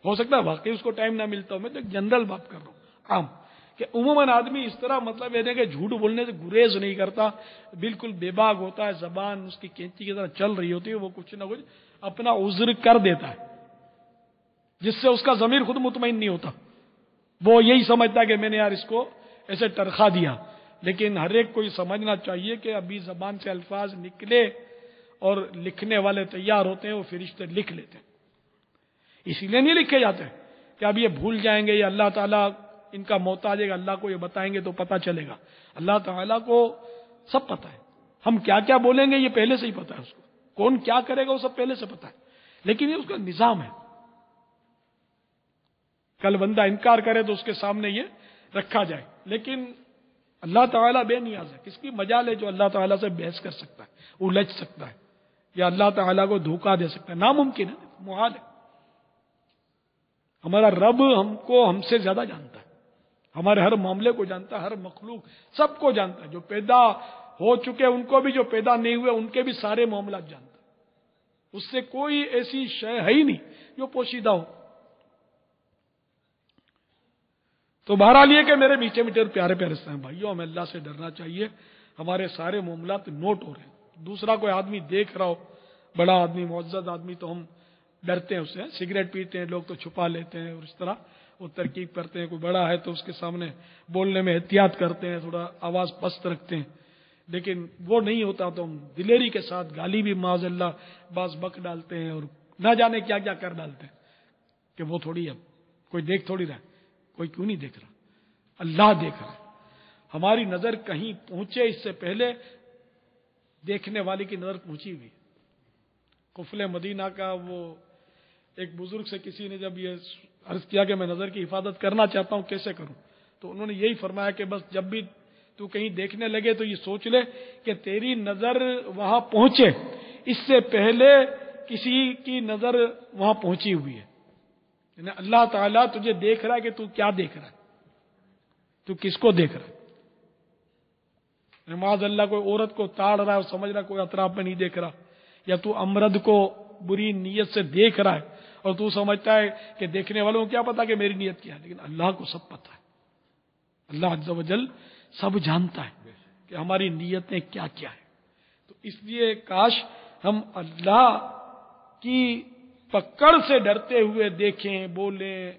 ہو سکتا ہے واقعی اس کو ٹائم نہ ملتا ہو. میں تو ایک جنرل بات کر رہا ہوں عام کہ عموماً آدمی اس طرح مطلب یہ کہ جھوٹ بولنے سے گریز نہیں کرتا, بالکل بے باک ہوتا ہے, زبان اس کی کینچی کی طرح چل رہی ہوتی ہے, وہ کچھ نہ کچھ اپنا عذر کر دیتا ہے جس سے اس کا ضمیر خود مطمئن نہیں ہوتا. وہ یہی سمجھتا ہے کہ میں نے یار اس کو ایسے ٹرخا دیا. لیکن ہر ایک کو یہ سمجھنا چاہیے کہ ابھی زبان سے الفاظ نکلے اور لکھنے والے تیار ہوتے ہیں, وہ فرشتے لکھ لیتے ہیں. اسی لیے نہیں لکھے جاتے کہ اب یہ بھول جائیں گے, یا اللہ تعالیٰ ان کا محتاج ہے کہ اللہ کو یہ بتائیں گے تو پتہ چلے گا. اللہ تعالیٰ کو سب پتہ ہے, ہم کیا کیا بولیں گے یہ پہلے سے ہی پتہ ہے اس کو, کون کیا کرے گا وہ سب پہلے سے پتہ ہے. لیکن یہ اس کا نظام ہے. کل بندہ انکار کرے تو اس کے سامنے یہ رکھا جائے. لیکن اللہ تعالیٰ بے نیاز ہے. کس کی مجال ہے جو اللہ تعالیٰ سے بحث کر سکتا ہے, الجھ سکتا ہے, یا اللہ تعالیٰ کو دھوکہ دے سکتا ہے؟ ناممکن ہے, محال ہے. ہمارا رب ہم کو ہم سے زیادہ جانتا ہے, ہمارے ہر معاملے کو جانتا ہے, ہر مخلوق سب کو جانتا ہے, جو پیدا ہو چکے ان کو بھی, جو پیدا نہیں ہوئے ان کے بھی سارے معاملات جانتا ہے. اس سے کوئی ایسی شے ہے ہی نہیں جو پوشیدہ ہو. تو بہرحال یہ کہ میرے میٹھے میٹھے اور پیارے پیارے ہیں بھائیوں, ہمیں اللہ سے ڈرنا چاہیے. ہمارے سارے معاملات نوٹ ہو رہے ہیں. دوسرا کوئی آدمی دیکھ رہا ہو, بڑا آدمی, معزز آدمی, تو ہم ڈرتے ہیں اس سے. سگریٹ پیتے ہیں لوگ تو چھپا لیتے ہیں, اور اس طرح وہ ترکیب کرتے ہیں. کوئی بڑا ہے تو اس کے سامنے بولنے میں احتیاط کرتے ہیں, تھوڑا آواز پست رکھتے ہیں. لیکن وہ نہیں ہوتا تو ہم دلیری کے ساتھ گالی بھی معاذ اللہ باز بک ڈالتے ہیں, اور نہ جانے کیا کیا کر ڈالتے ہیں کہ وہ تھوڑی اب کوئی دیکھ تھوڑی رہا. کوئی کیوں نہیں دیکھ رہا, اللہ دیکھ رہا ہے. ہماری نظر کہیں پہنچے اس سے پہلے دیکھنے والے کی نظر پہنچی ہوئی. قفل مدینہ کا وہ ایک بزرگ سے کسی نے جب یہ عرض کیا کہ میں نظر کی حفاظت کرنا چاہتا ہوں, کیسے کروں؟ تو انہوں نے یہی فرمایا کہ بس جب بھی تو کہیں دیکھنے لگے تو یہ سوچ لے کہ تیری نظر وہاں پہنچے اس سے پہلے کسی کی نظر وہاں پہنچی ہوئی ہے. یعنی اللہ تعالیٰ تجھے دیکھ رہا ہے کہ تو کیا دیکھ رہا ہے, تو کس کو دیکھ رہا ہے. معاذ اللہ کوئی عورت کو تاڑ رہا ہے اور سمجھ رہا ہے کوئی اطراف میں نہیں دیکھ رہا, یا تو امرد کو بری نیت سے دیکھ رہا ہے اور تو سمجھتا ہے کہ دیکھنے والوں کو کیا پتا کہ میری نیت کیا ہے. لیکن اللہ کو سب پتا ہے. اللہ عز و جل سب جانتا ہے کہ ہماری نیتیں کیا کیا ہے. تو اس لیے کاش ہم اللہ کی پکڑ سے ڈرتے ہوئے دیکھیں, بولیں,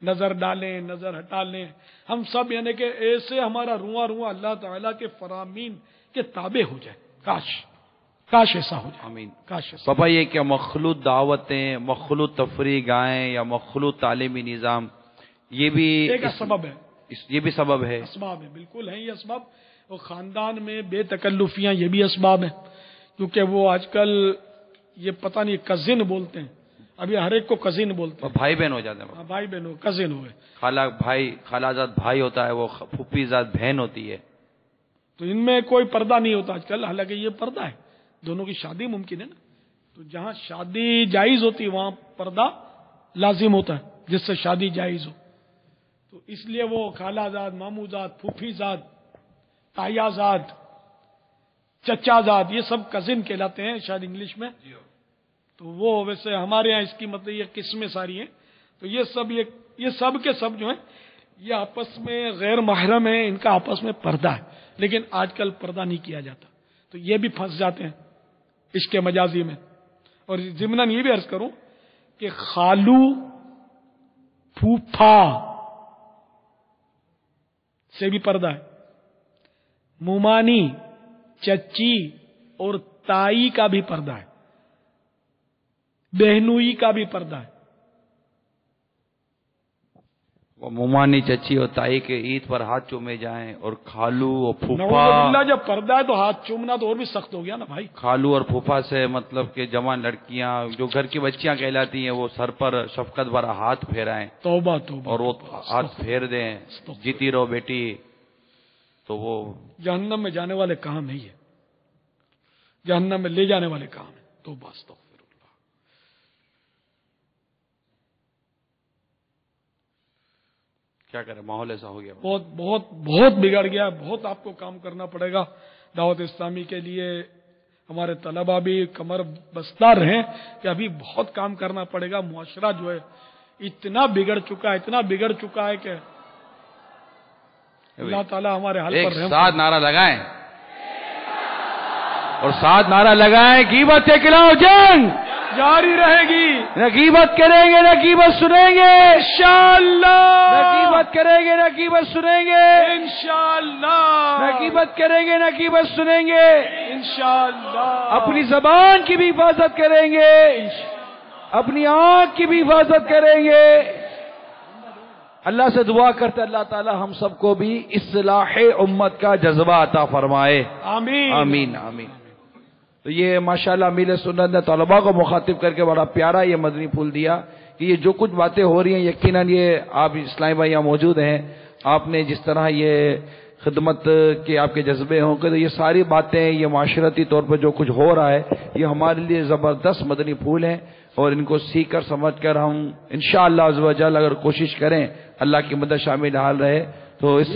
نظر ڈالیں, نظر ہٹا لیں. ہم سب یعنی کہ ایسے ہمارا رواں رواں اللہ تعالیٰ کے فرامین کے تابع ہو جائے. کاش ایسا ہو جائے. آمین. کاش ایسا. پاپا یہ کیا مخلوط دعوتیں, مخلوط تفریح گاہیں یا مخلوط تعلیمی نظام, یہ بھی ایک سبب ہے. یہ بھی سبب ہے. اسباب ہے, بالکل ہیں یہ اسباب. اور خاندان میں بے تکلفیاں یہ بھی اسباب ہیں. کیونکہ وہ آج کل یہ پتہ نہیں کزن بولتے ہیں, ابھی ہر ایک کو کزن بولتے ہیں. بھائی بہن ہو جاتے ہیں. بھائی بہن ہو, کزن ہوئے. خالہ زاد بھائی ہوتا ہے, وہ پھوپھی زاد بہن ہوتی ہے. تو ان میں کوئی پردہ نہیں ہوتا آج کل. حالانکہ یہ پردہ ہے, دونوں کی شادی ممکن ہے نا. تو جہاں شادی جائز ہوتی ہے وہاں پردہ لازم ہوتا ہے, جس سے شادی جائز ہو. تو اس لیے وہ خالہ زاد, مامو زاد, پھوپھی زاد, تایا زاد, چچا زاد, یہ سب کزن کہلاتے ہیں شاید انگلش میں. تو وہ ویسے ہمارے ہاں اس کی مطلب یہ قسمیں ساری ہیں. تو یہ سب کے سب جو ہیں یہ آپس میں غیر محرم ہیں, ان کا آپس میں پردہ ہے. لیکن آج کل پردہ نہیں کیا جاتا, تو یہ بھی پھنس جاتے ہیں عشق مجازی میں. اور ضمناً یہ بھی عرض کروں کہ خالو, پھوپھا سے بھی پردہ ہے, مومانی, چچی اور تائی کا بھی پردہ ہے, بہنوئی کا بھی پردہ ہے. وہ مومانی, چچی اور تائی کے عید پر ہاتھ چومے جائیں, اور خالو اور نعوذ پھوپھا. باللہ, جب پردہ ہے تو ہاتھ چومنا تو اور بھی سخت ہو گیا نا بھائی. خالو اور پھوپھا سے مطلب کہ جوان لڑکیاں جو گھر کی بچیاں کہلاتی ہیں وہ سر پر شفقت بھرا ہاتھ پھیرائیں, توبہ توبہ, اور وہ ہاتھ پھیر دیں, جیتی رہو بیٹی. تو وہ جہنم میں جانے والے کام نہیں ہے, جہنم میں لے جانے والے کام ہے. توبہ استغفر اللہ. کیا کریں, ماحول ایسا ہو گیا. بہت بہت بہت بگڑ گیا. بہت آپ کو کام کرنا پڑے گا دعوت اسلامی کے لیے. ہمارے طلباء بھی کمر بستہ رہیں کہ ابھی بہت کام کرنا پڑے گا. معاشرہ جو ہے اتنا بگڑ چکا ہے کہ اللہ تعالیٰ ہمارے حال پر رحم. ساتھ نعرہ لگائیں اور ساتھ نعرہ لگائیں، غیبت کے خلاف جنگ جاری رہے گی. نہ غیبت کریں گے نہ غیبت سنیں گے، انشاءاللہ. نہ غیبت کریں گے نہ غیبت سنیں گے، انشاءاللہ. نہ غیبت کریں گے نہ غیبت سنیں گے. انشاءاللہ. اپنی زبان کی بھی حفاظت کریں گے، اپنی آنکھ کی بھی حفاظت کریں گے. اللہ سے دعا کرتے اللہ تعالی ہم سب کو بھی اصلاح امت کا جذبہ عطا فرمائے. آمین آمین آمین. تو یہ ماشاءاللہ امیر سنت نے طلباء کو مخاطب کر کے بڑا پیارا یہ مدنی پھول دیا کہ یہ جو کچھ باتیں ہو رہی ہیں یقیناً یہ آپ اسلامی بھائی یہاں موجود ہیں، آپ نے جس طرح یہ خدمت کے آپ کے جذبے ہوں کہ یہ ساری باتیں یہ معاشرتی طور پر جو کچھ ہو رہا ہے یہ ہمارے لیے زبردست مدنی پھول ہیں، اور ان کو سیکھ کر سمجھ کر ہم انشاءاللہ عز و جل اگر کوشش کریں اللہ کی مدد شامل حال رہے تو اس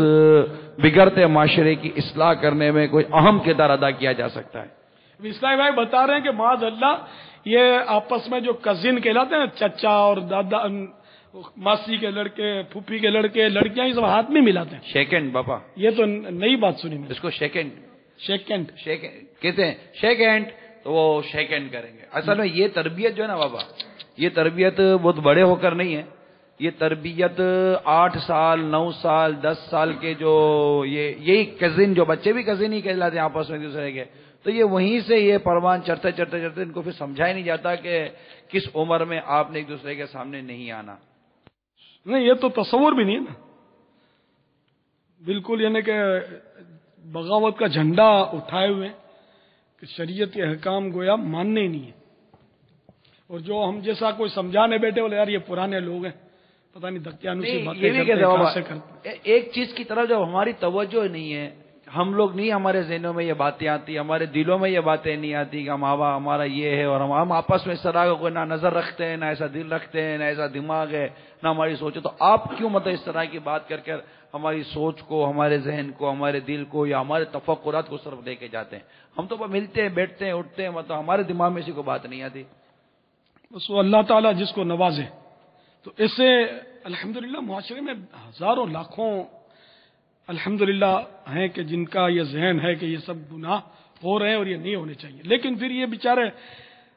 بگڑتے معاشرے کی اصلاح کرنے میں کوئی اہم کردار ادا کیا جا سکتا ہے. اسلامی بھائی بتا رہے ہیں کہ معاذ اللہ یہ آپس میں جو کزن کہلاتے ہیں، چچا اور دادا، ماسی کے لڑکے، پھوپھی کے لڑکے، لڑکیاں، یہ سب ہاتھ میں ملاتے ہیں. شیکنڈ باپا، یہ تو نئی بات سنی میں. اس کو شیکنڈ کہتے ہیں، شیک ہینڈ، تو وہ شیک ہینڈ کریں گے. اصل میں یہ تربیت جو ہے نا بابا، یہ تربیت بہت بڑے ہو کر نہیں ہے، یہ تربیت 8 سال 9 سال 10 سال کے جو یہی کزن، جو بچے بھی کزن ہی کہلاتے ہیں آپس میں ایک دوسرے کے، تو یہ وہیں سے یہ پروان چڑھتے ان کو پھر سمجھا ہی نہیں جاتا کہ کس عمر میں آپ نے ایک دوسرے کے سامنے نہیں آنا. نہیں، یہ تو تصور بھی نہیں ہے نا، بالکل. یعنی کہ بغاوت کا جھنڈا اٹھائے ہوئے کہ شریعت کے احکام گویا ماننے ہی نہیں ہے، اور جو ہم جیسا کوئی سمجھانے بیٹھے بولے یار یہ پرانے لوگ ہیں، پتہ نہیں دکیانوسی باتیں کرتے ہیں. ایک چیز کی طرف جب ہماری توجہ نہیں ہے، ہم لوگ نہیں، ہمارے ذہنوں میں یہ باتیں آتی، ہمارے دلوں میں یہ باتیں نہیں آتی کہ ہمارا یہ ہے، اور ہم آپس میں اس طرح کا کوئی نہ نظر رکھتے ہیں، نہ ایسا دل رکھتے ہیں، نہ ایسا دماغ ہے، نہ ہماری سوچ ہے. تو آپ کیوں مطلب اس طرح کی بات کر کر ہماری سوچ کو، ہمارے ذہن کو، ہمارے دل کو یا ہمارے تفکرات کو صرف لے کے جاتے ہیں؟ ہم تو ملتے ہیں، بیٹھتے ہیں، اٹھتے ہیں، مطلب ہمارے دماغ میں ایسی کوئی بات نہیں آتی. بس وہ اللہ تعالیٰ جس کو نوازے. تو اسے الحمدللہ معاشرے میں ہزاروں لاکھوں الحمدللہ ہیں کہ جن کا یہ ذہن ہے کہ یہ سب گناہ ہو رہے ہیں اور یہ نہیں ہونے چاہیے، لیکن پھر یہ بیچارے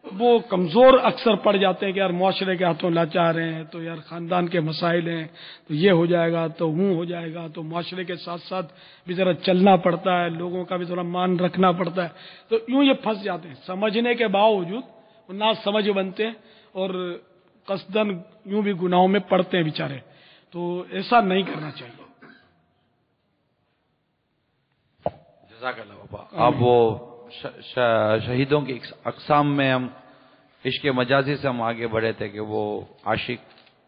وہ کمزور اکثر پڑ جاتے ہیں کہ یار معاشرے کے ہاتھوں لاچار ہیں، تو یار خاندان کے مسائل ہیں، تو یہ ہو جائے گا تو ہو جائے گا، تو معاشرے کے ساتھ ساتھ بھی ذرا چلنا پڑتا ہے، لوگوں کا بھی ذرا مان رکھنا پڑتا ہے. تو یوں یہ پھنس جاتے ہیں، سمجھنے کے باوجود وہ نہ سمجھ بنتے ہیں اور قصدن یوں بھی گناہوں میں پڑتے ہیں بیچارے. تو ایسا نہیں کرنا چاہیے. جزاک اللہ بابا. آپ وہ شہیدوں کی اقسام میں ہم عشق مجازی سے ہم آگے بڑھے تھے کہ وہ عاشق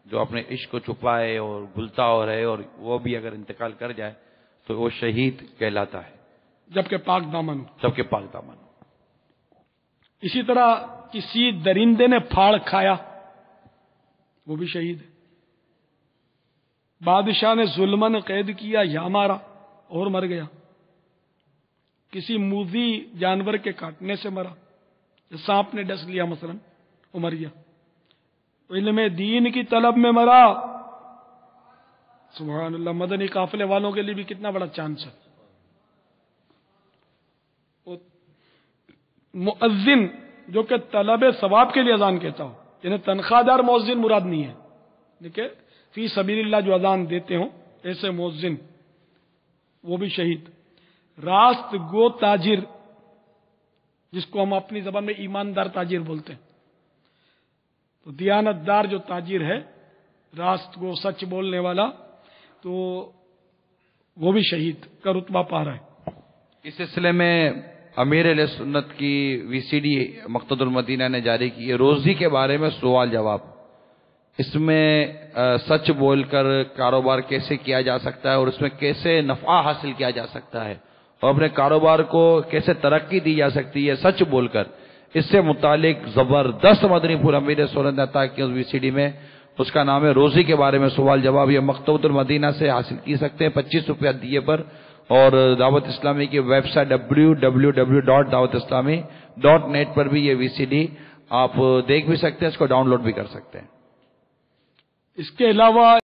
جو اپنے عشق کو چھپائے اور گلتا ہو رہے اور وہ بھی اگر انتقال کر جائے تو وہ شہید کہلاتا ہے، جبکہ پاک دامن ہو. جبکہ پاک دامن ہو. اسی طرح کسی درندے نے پھاڑ کھایا وہ بھی شہید ہے. بادشاہ نے ظلمن قید کیا یا مارا اور مر گیا. کسی موذی جانور کے کاٹنے سے مرا، سانپ نے ڈس لیا مثلا وہ مر گیا. علم دین کی طلب میں مرا. سبحان اللہ. مدنی قافلے والوں کے لیے بھی کتنا بڑا چانس ہے. مؤذن جو کہ طلب ثواب کے لیے اذان کہتا ہو، یعنی تنخواہ دار مؤذن مراد نہیں ہے، دیکھیں فی سبیل اللہ جو اذان دیتے ہوں ایسے مؤذن وہ بھی شہید. راست گو تاجر جس کو ہم اپنی زبان میں ایماندار تاجر بولتے ہیں، تو دیانت دار جو تاجر ہے، راست گو سچ بولنے والا، تو وہ بھی شہید کا رتبہ پا رہا ہے. اس سلسلے میں امیر علیہ سنت کی وی سی ڈی مقتدی المدینہ نے جاری کی ہے روزی کے بارے میں سوال جواب. اس میں سچ بول کر کاروبار کیسے کیا جا سکتا ہے اور اس میں کیسے نفع حاصل کیا جا سکتا ہے اور اپنے کاروبار کو کیسے ترقی دی جا سکتی ہے سچ بول کر. اس سے متعلق زبردست مدنی پھول امیر سنت نے عطا کی اس وی سی ڈی میں. اس کا نام ہے روزی کے بارے میں سوال جواب. یہ مقتدی المدینہ سے حاصل کی سکتے ہیں 25 روپیہ دیے پر، اور دعوت اسلامی کی ویب سائٹ www.dawatislami.net پر بھی یہ وی سی ڈی آپ دیکھ بھی سکتے ہیں، اس کو ڈاؤن لوڈ بھی کر سکتے ہیں. اس کے علاوہ